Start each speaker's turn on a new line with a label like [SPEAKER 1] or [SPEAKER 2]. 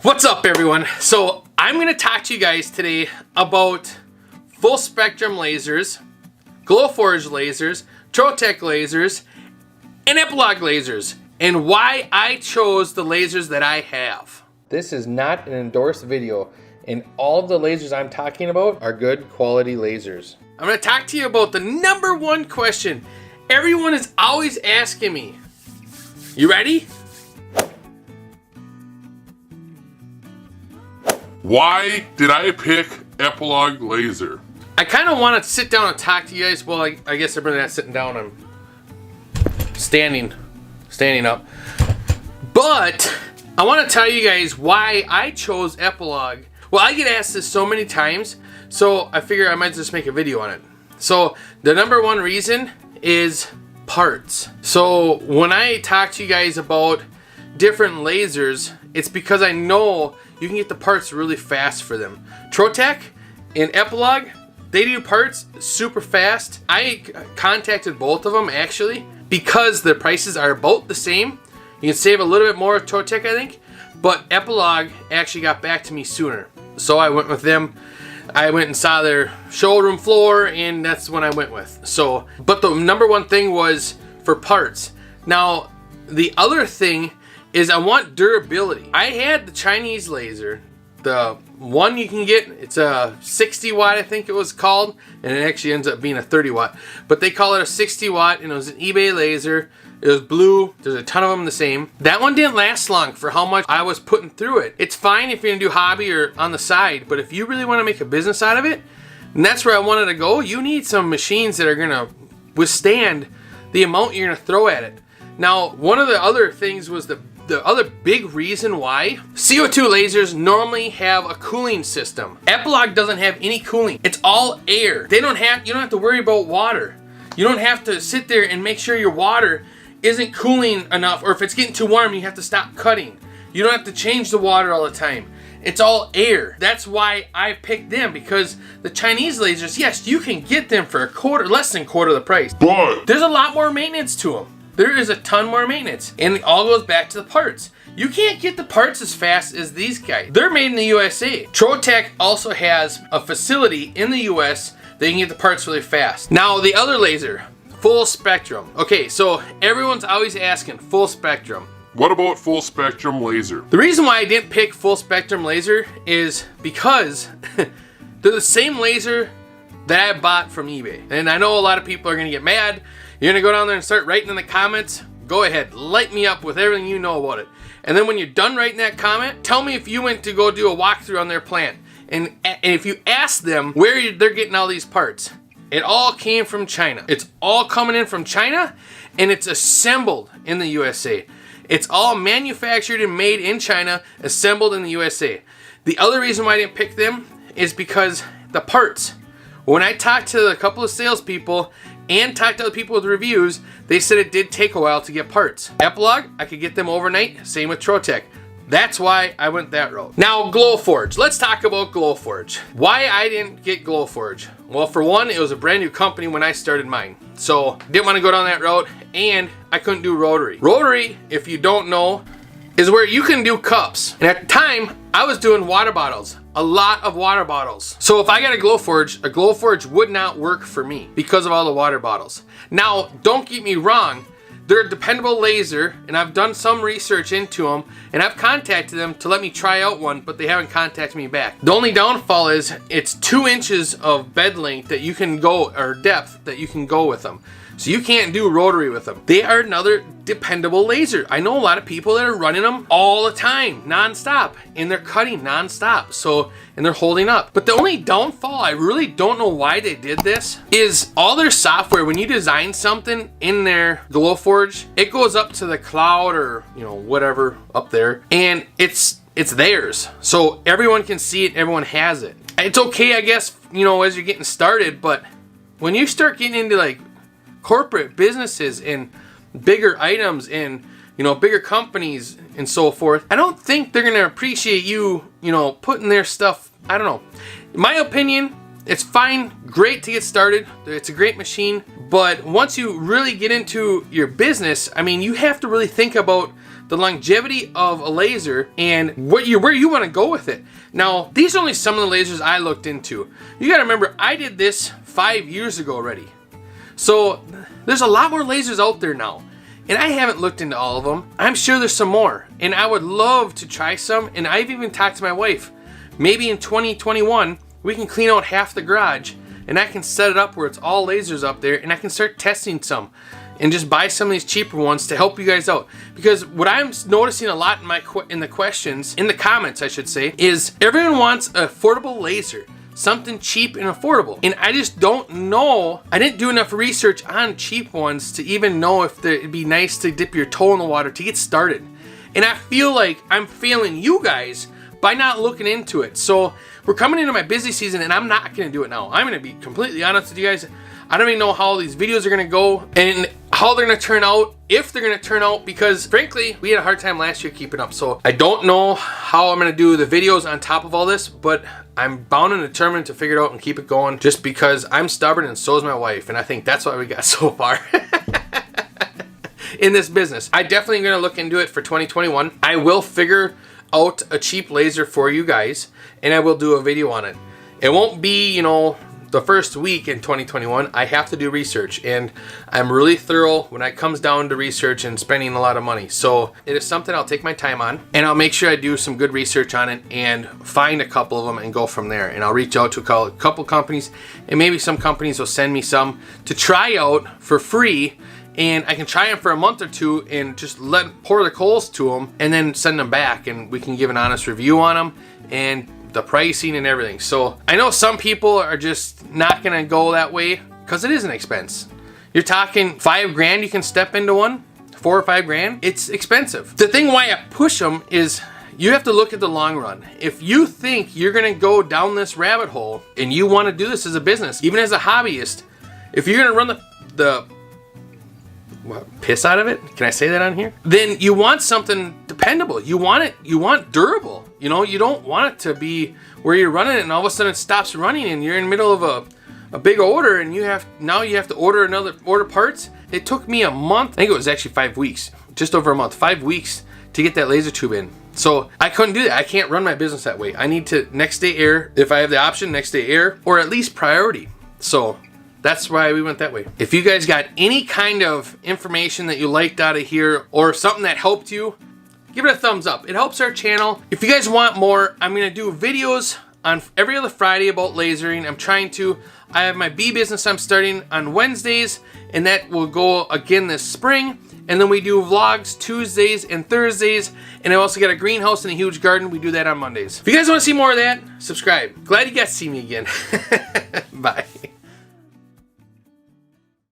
[SPEAKER 1] What's up, everyone? So I'm going to talk to you guys today about full spectrum lasers, Glowforge lasers, Trotec lasers, and Epilog lasers, and why I chose the lasers that I have. This is not an endorsed video, and all of the lasers I'm talking about are good quality lasers. I'm going to talk to you about the number one question everyone is always asking me. You ready?
[SPEAKER 2] Why did I pick Epilog laser?
[SPEAKER 1] I kind of want to sit down and talk to you guys. Well, I guess I'm not sitting down. I'm standing up. But I want to tell you guys why I chose Epilog. Well, I get asked this so many times, so I figure I might just make a video on it. So the number one reason is parts. So when I talk to you guys about different lasers, it's because I know you can get the parts really fast for them. Trotec and Epilog, they do parts super fast. I contacted both of them actually because the prices are about the same. You can save a little bit more with Trotec, I think, but Epilog actually got back to me sooner. So I went with them. I went and saw their showroom floor, and that's when I went with. So, but the number one thing was for parts. Now, the other thing is I want durability. I had the Chinese laser, the one you can get, it's a 60 watt I think it was called, and it actually ends up being a 30 watt. But they call it a 60 watt, and it was an eBay laser. It was blue, there's a ton of them the same. That one didn't last long for how much I was putting through it. It's fine if you're gonna do hobby or on the side, but if you really wanna make a business out of it, and that's where I wanted to go, you need some machines that are gonna withstand the amount you're gonna throw at it. Now, one of the other things was the other big reason why CO2 lasers normally have a cooling system. Epilog doesn't have any cooling. It's all air. You don't have to worry about water. You don't have to sit there and make sure your water isn't cooling enough, or if it's getting too warm, you have to stop cutting. You don't have to change the water all the time. It's all air. That's why I picked them, because the Chinese lasers, yes, you can get them for less than quarter the price.
[SPEAKER 2] But
[SPEAKER 1] There's a lot more maintenance to them. There is a ton more maintenance, and it all goes back to the parts. You can't get the parts as fast as these guys. They're made in the USA. Trotec also has a facility in the US that you can get the parts really fast. Now, the other laser, full spectrum. Okay, so everyone's always asking full spectrum.
[SPEAKER 2] what about full spectrum laser?
[SPEAKER 1] The reason why I didn't pick full spectrum laser is because they're the same laser that I bought from eBay. And I know a lot of people are gonna get mad. You're gonna go down there and start writing in the comments. Go ahead, light me up with everything you know about it. And then when you're done writing that comment, tell me if you went to go do a walkthrough on their plant. And if you ask them where they're getting all these parts, it all came from China. It's all coming in from China, and it's assembled in the USA. It's all manufactured and made in China, assembled in the USA. The other reason why I didn't pick them is because the parts. When I talked to a couple of salespeople and talked to other people with reviews, they said it did take a while to get parts. Epilog, I could get them overnight, same with Trotec. That's why I went that route. Now, Glowforge. Let's talk about Glowforge. Why I didn't get Glowforge? Well, for one, it was a brand new company when I started mine. So, didn't want to go down that route, and I couldn't do rotary. Rotary, if you don't know, is where you can do cups. And at the time, I was doing water bottles. A lot of water bottles. So if I got a Glowforge would not work for me because of all the water bottles. Now, don't get me wrong, they're a dependable laser, and I've done some research into them, and I've contacted them to let me try out one, but they haven't contacted me back. The only downfall is it's 2 inches of bed length that you can go, or depth that you can go with them. So you can't do rotary with them. They are another dependable laser. I know a lot of people that are running them all the time, non-stop, and they're cutting non-stop, so, and they're holding up. But the only downfall, I really don't know why they did this, is all their software, when you design something in their Glowforge, it goes up to the cloud or, whatever up there, and it's theirs. So everyone can see it, everyone has it. It's okay, I guess, as you're getting started, but when you start getting into like corporate businesses and bigger items and bigger companies and so forth, I don't think they're gonna appreciate you putting their stuff. I don't know. In my opinion, it's fine, great to get started. It's a great machine, but once you really get into your business, I mean, you have to really think about the longevity of a laser and where you want to go with it. Now, these are only some of the lasers I looked into. You got to remember, I did this 5 years ago already. So there's a lot more lasers out there now. And I haven't looked into all of them. I'm sure there's some more. And I would love to try some. And I've even talked to my wife. Maybe in 2021, we can clean out half the garage. And I can set it up where it's all lasers up there. And I can start testing some. And just buy some of these cheaper ones to help you guys out. Because what I'm noticing a lot in the questions, in the comments I should say, is everyone wants an affordable laser. Something cheap and affordable. And I just don't know. I didn't do enough research on cheap ones to even know if it'd be nice to dip your toe in the water to get started. And I feel like I'm failing you guys by not looking into it. So we're coming into my busy season and I'm not going to do it now. I'm going to be completely honest with you guys. I don't even know how these videos are going to go and how they're going to turn out, if they're going to turn out, because frankly, we had a hard time last year keeping up. So I don't know how I'm going to do the videos on top of all this, but I'm bound and determined to figure it out and keep it going just because I'm stubborn and so is my wife. And I think that's why we got so far in this business. I definitely going to look into it for 2021. I will figure out a cheap laser for you guys and I will do a video on it. It won't be, you know, the first week in 2021. I have to do research and I'm really thorough when it comes down to research and spending a lot of money. So it is something I'll take my time on and I'll make sure I do some good research on it and find a couple of them and go from there. And I'll reach out to a couple companies and maybe some companies will send me some to try out for free. And I can try them for a month or two and just pour the coals to them and then send them back and we can give an honest review on them and the pricing and everything. So I know some people are just not gonna go that way because it is an expense. You're talking $5,000 you can step into one, $4 or $5,000. It's expensive. The thing why I push them is you have to look at the long run. If you think you're gonna go down this rabbit hole and you want to do this as a business, even as a hobbyist, if you're gonna run the piss out of it, can I say that on here? Then you want something dependable. You want durable. You know, you don't want it to be where you're running it and all of a sudden it stops running and you're in the middle of a big order and you have to order parts. It took me a month. I think it was actually 5 weeks, just over a month, 5 weeks to get that laser tube in. So I couldn't do that. I can't run my business that way. I need to next day air, if I have the option, next day air, or at least priority. So that's why we went that way. If you guys got any kind of information that you liked out of here or something that helped you, give it a thumbs up. It helps our channel. If you guys want more, I'm gonna do videos on every other Friday about lasering. I have my bee business I'm starting on Wednesdays and that will go again this spring. And then we do vlogs Tuesdays and Thursdays. And I also got a greenhouse and a huge garden. We do that on Mondays. If you guys wanna see more of that, subscribe. Glad you guys see me again. Bye.